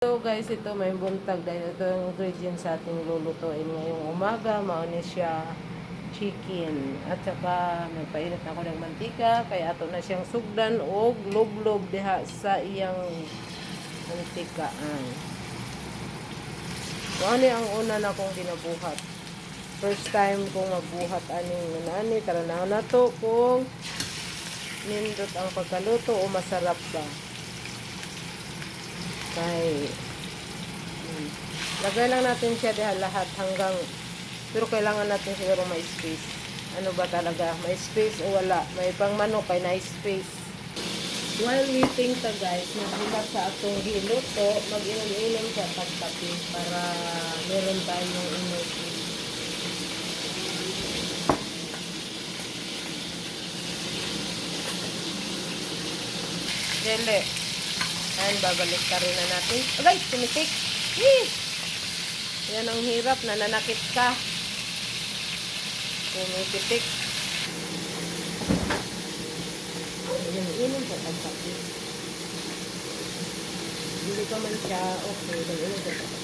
So guys, ito may buntag dahil ito yung ingredients sa ating lulutuin ngayong umaga. Mauni siya chicken. At saka nagpainit ako ng mantika. Kaya ato na siyang sugdan o loblob diha sa iyang mantikaan. Ano ang una na kong ginabuhat. First time kong mabuhat aning nanani. Taranaw na to kung nindot ang pagkaluto o masarap ba. Kay lagay lang natin siya diha lahat hanggang, pero kailangan natin siguro may space. Ano ba talaga, may space o wala, may pang manok kay na space. While waiting ta guys, magbuhat sa atong giluto, mag-inom-inom siya pagtapi para meron tayong energy. Dele. Ayan, babalik ka rin na natin. Agay, tumitik. Yan ang hirap, nananakit ka. Tumitik. Ayan, inom sa pagkapi. Hindi ka man siya, okay. Inom sa pagkapi.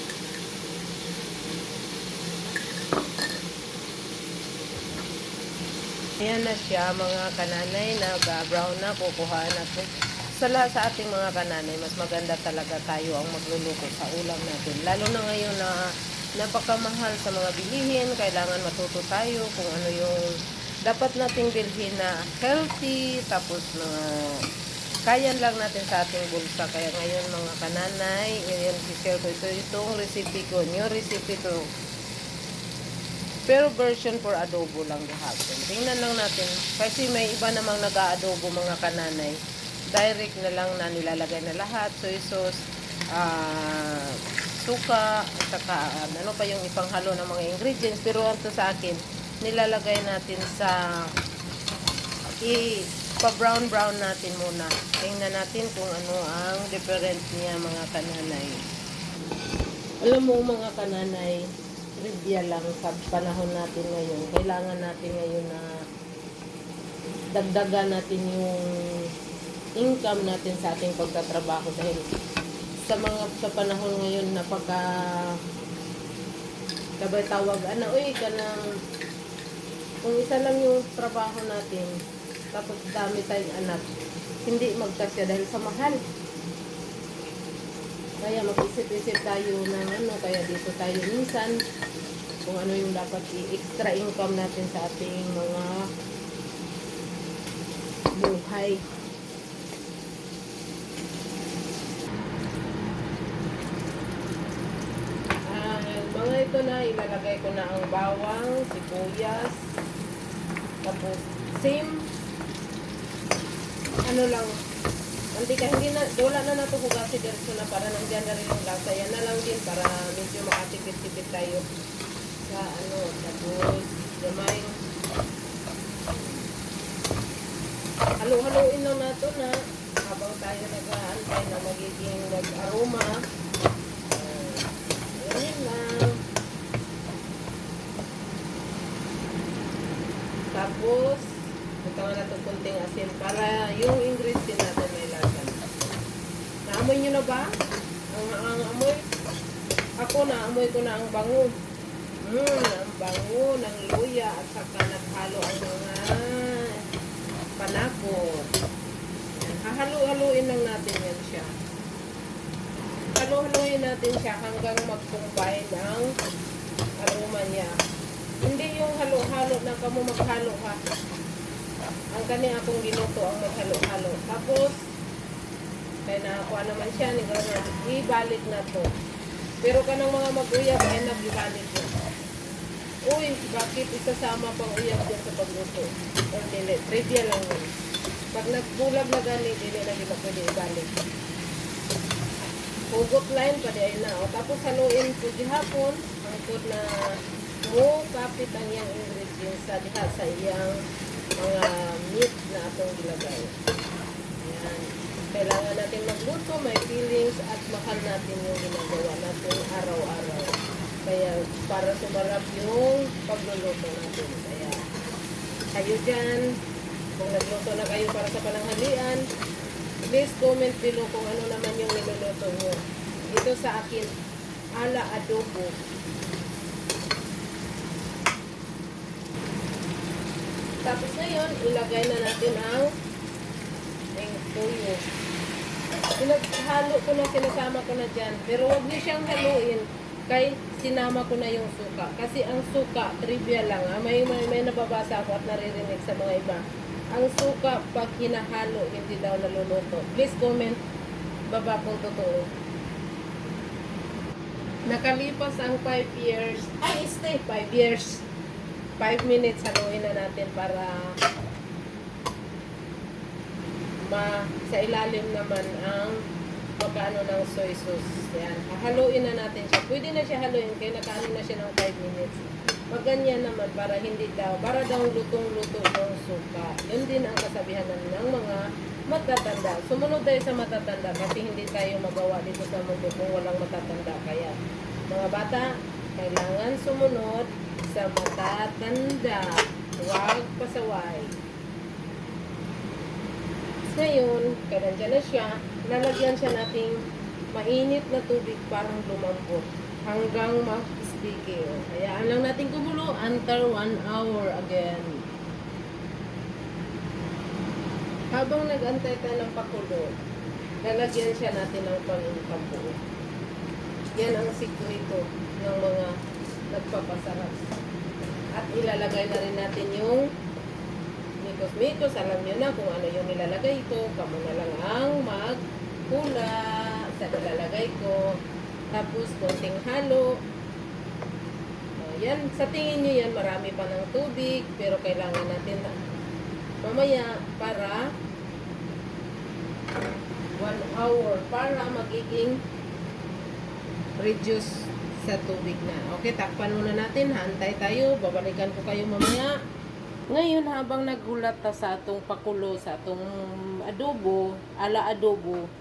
Ayan na siya, mga kananay, nag-brown na, kukuha natin. Sa lahat sa ating mga kananay, mas maganda talaga tayo ang magluluto sa ulam natin. Lalo na ngayon na napakamahal sa mga bilihin, kailangan matuto tayo kung ano yung dapat nating bilhin na healthy, tapos mga kaya lang natin sa ating bulsa. Kaya ngayon mga kananay, yung share ko itong recipe ko, new recipe to. Pero version for adobo lang gahapon. Tingnan lang natin, kasi may iba namang nag-aadobo mga kananay. Direct na lang na nilalagay na lahat, soy sauce, suka, at saka ano pa yung ipanghalo ng mga ingredients. Pero ito sa akin, nilalagay natin sa pa-brown natin muna. Tingnan natin kung ano ang different niya mga kananay. Alam mo mga kananay, trivia lang sa panahon natin ngayon. Kailangan natin ngayon na dagdagan natin yung income natin sa ating pagtatrabaho dahil sa panahon ngayon na pagka kabay tawag uy kanang kung isa lang yung trabaho natin tapos dami tayong anak, hindi magkasya dahil sa mahal. Kaya mag-isip-isip tayo ng kaya dito tayo minsan kung ano yung dapat i-extra income natin sa ating mga buhay. Mga ito na, ilalagay ko na ang bawang, sibuyas, tapos same, ano lang, mantika, hindi na, wala na nato hugasin diretso na para nandiyan na rin yung lasa. Yan na lang din para medyo makatipid-tipid tayo sa tapos gamay. Halo-haloin lang nato na habang tayo nag-aantay na magiging nag-aroma. Ayan lang. Tapos, ito nga natin kunting asin para yung ingredient natin may lasa. Naamoy nyo na ba? Ang amoy? Ako naamoy ko na ang bango. Ang bango ng luya at saka naghalo ang mga panakot. Hahalo-haloin lang natin yan siya. Halo-haloin natin siya hanggang mag-combine ang aroma niya. Hindi yung halo-halo na kamo maghalo ha. Ang kani akong ginuto ang maghalo-halo. Tapos, kaya nakakuha naman siya, ibalik na to. Pero kanang mga mag-uyab ay nag-ibalik yun. Uy, bakit isasama pang uyab dyan sa pagluto? Or dili, trivia lang yun. Pag nagbulag na gani, dili na dito pwede ibalik. Hugot line pa di ay na. O, tapos haluin po di hapon, hangtod na mo kapit ang iyang ingredients sa diha sa iyang mga meat na atong gilagay. Ayan. Kailangan natin magluto, may feelings at mahal natin yung ginagawa natin araw-araw. Kaya para sumarap yung pagluluto natin. Kaya kayo dyan, kung nagluto na kayo para sa pananghalian, please comment below kung ano naman yung niluluto nyo. Ito sa akin, ala adobo. Tapos ngayon, ilagay na natin ang tuyo. Halo ko na, sinasama ko na dyan. Pero huwag niyo siyang haluin. Kay sinama ko na yung suka. Kasi ang suka, trivia lang. May nababasa ako at naririnig sa mga iba. Ang suka, pag hinahalo, hindi daw naluluto. Please comment baba kung totoo. Nakalipas ang 5 years. Ay, stay 5 years. 5 minutes, haluin na natin para sa ilalim naman ang pagkaano ng soy sauce. Yan. Haluin na natin siya. Pwede na siya haluin kaya nakaano na siya ng 5 minutes. Pag ganyan naman, para hindi daw, para daw lutong-luto yung suka. Yun din ang kasabihan ng mga matatanda. Sumunod tayo sa matatanda kasi hindi tayo magawa dito sa mundo kung walang matatanda. Kaya, mga bata, kailangan sumunod sa matatanda. Huwag pasaway. Ngayon, kaya nandiyan na siya, lalagyan siya nating mainit na tubig parang lumambot hanggang mag-sticky. Hayaan lang natin kumulo until 1 hour again. Habang nag-antay tayo ng pakulo, lalagyan siya natin ng paminta-buo. Yan ang sikrito ng mga nagpapasarap. At ilalagay na rin natin yung mikos-mikos. Alam nyo na kung ano yung nilalagay ko. Kamu na lang ang magpula sa nilalagay ko. Tapos, konting halo. Yan, sa tingin nyo yan, marami pa ng tubig. Pero kailangan natin na mamaya para 1 hour para magiging reduce sa tubig na. Okay, takpan muna natin. Hantay tayo. Babalikan ko kayo mamaya. Ngayon, habang nagulat ta sa atong pakulo, sa atong adobo, ala adobo,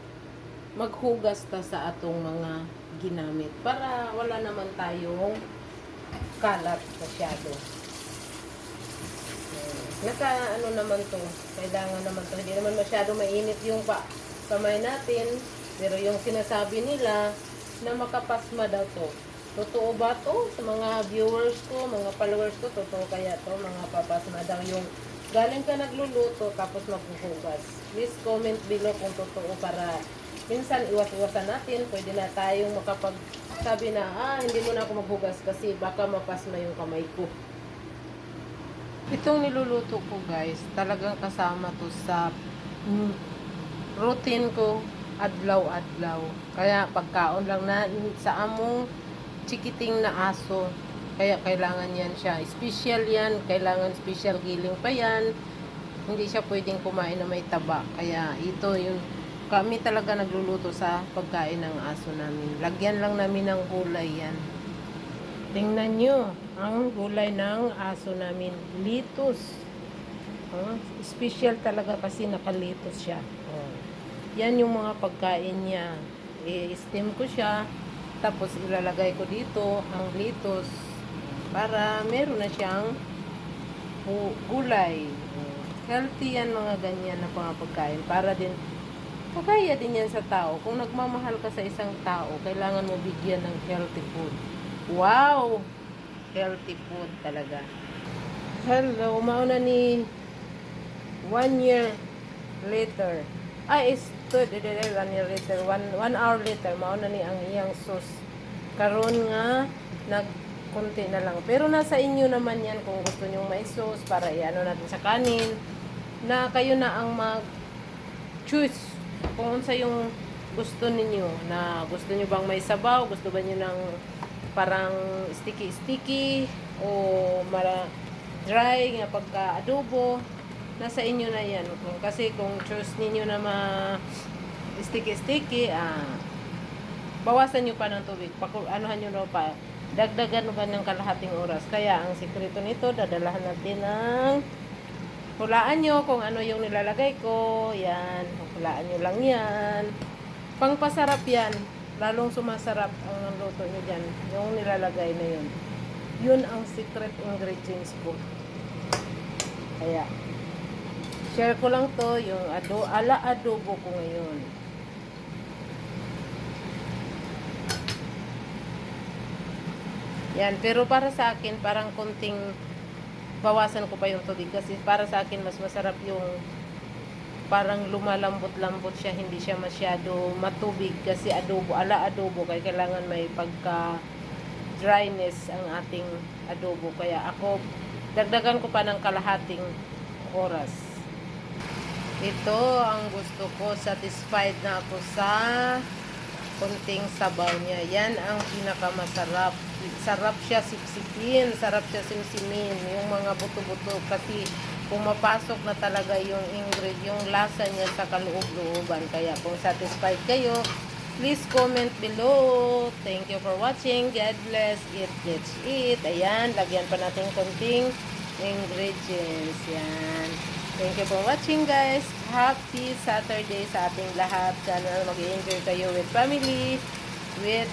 maghugas ta sa atong mga ginamit para wala naman tayong kalat masyado. Ano naman to, kailangan naman to, hindi naman masyado mainit yung kamay natin, pero yung sinasabi nila na makapasma daw to. Totoo ba to? Sa mga viewers ko, mga followers ko, totoo kaya to, mga papasma daw yung galing ka nagluluto tapos maghuhugas. Please comment below kung totoo para minsan iwas-iwasan natin, pwede na tayong makapagsabi na, hindi mo na ako maghugas kasi baka mapasma yung kamay ko. Itong niluluto ko guys, talagang kasama to sa routine ko adlaw-adlaw. Kaya pagkaon lang na sa among chikiting na aso. Kaya kailangan yan siya. Special yan. Kailangan special giling pa yan. Hindi siya pwedeng kumain na may taba. Kaya ito yung kami talaga nagluluto sa pagkain ng aso namin. Lagyan lang namin ng gulay yan. Tingnan nyo ang gulay ng aso namin. Litos. Special talaga kasi nakalitos siya. Yan yung mga pagkain niya. I-steam ko siya. Tapos ilalagay ko dito ang litos para meron na siyang gulay. Healthy yan mga ganyan na mga pagkain. Para din, kagaya din yan sa tao. Kung nagmamahal ka sa isang tao, kailangan mo bigyan ng healthy food. Wow! Healthy food talaga. Hello, mauna ni 1 year later. Ay, is 1 year later, 1 hour later, mauna ni ang iyang sauce. Karon nga, nagkunti na lang. Pero nasa inyo naman yan kung gusto nyo may sauce para iano natin sa kanin. Na kayo na ang mag-choose kung sa yung gusto ninyo. Na gusto nyo bang may sabaw, gusto ba nyo ng parang sticky-sticky o dry nga pagka-adobo. Nasa inyo na yan. Kasi kung choose ninyo na sticky-sticky, bawasan nyo pa ng tubig. Anuhan nyo na pa. Dagdagan pa ng kalahating oras. Kaya ang sikreto nito, dadalahan natin ng hulaan nyo kung ano yung nilalagay ko. Yan. Hulaan nyo lang yan. Pangpasarap yan. Lalong sumasarap ang luto nyo dyan. Yung nilalagay na yun. Yun ang secret ingredients ko. Kaya, share ko lang to, yung ala adobo ko ngayon. Yan, pero para sa akin, parang konting bawasan ko pa yung tubig kasi para sa akin mas masarap yung parang lumalambot-lambot siya, hindi siya masyado matubig kasi adobo, ala adobo, kaya kailangan may pagka dryness ang ating adobo. Kaya ako, dagdagan ko pa ng kalahating oras. Ito ang gusto ko, satisfied na ako sa konting sabaw niya. Yan ang pinakamasarap. Sarap siya sipsipin, sarap siya simsimin. Yung mga buto-buto kasi pumapasok na talaga yung ingredient, yung lasa niya sa kaloob-looban. Kaya kung satisfied kayo, please comment below. Thank you for watching. God bless. Eat, let's eat. Ayan, lagyan pa natin konting ingredients. Yan. Thank you for watching, guys. Happy Saturday sa ating lahat. Sana mag-enjoy kayo with family, with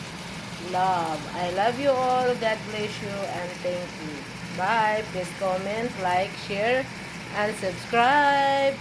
love. I love you all. God bless you and thank you. Bye. Please comment, like, share, and subscribe.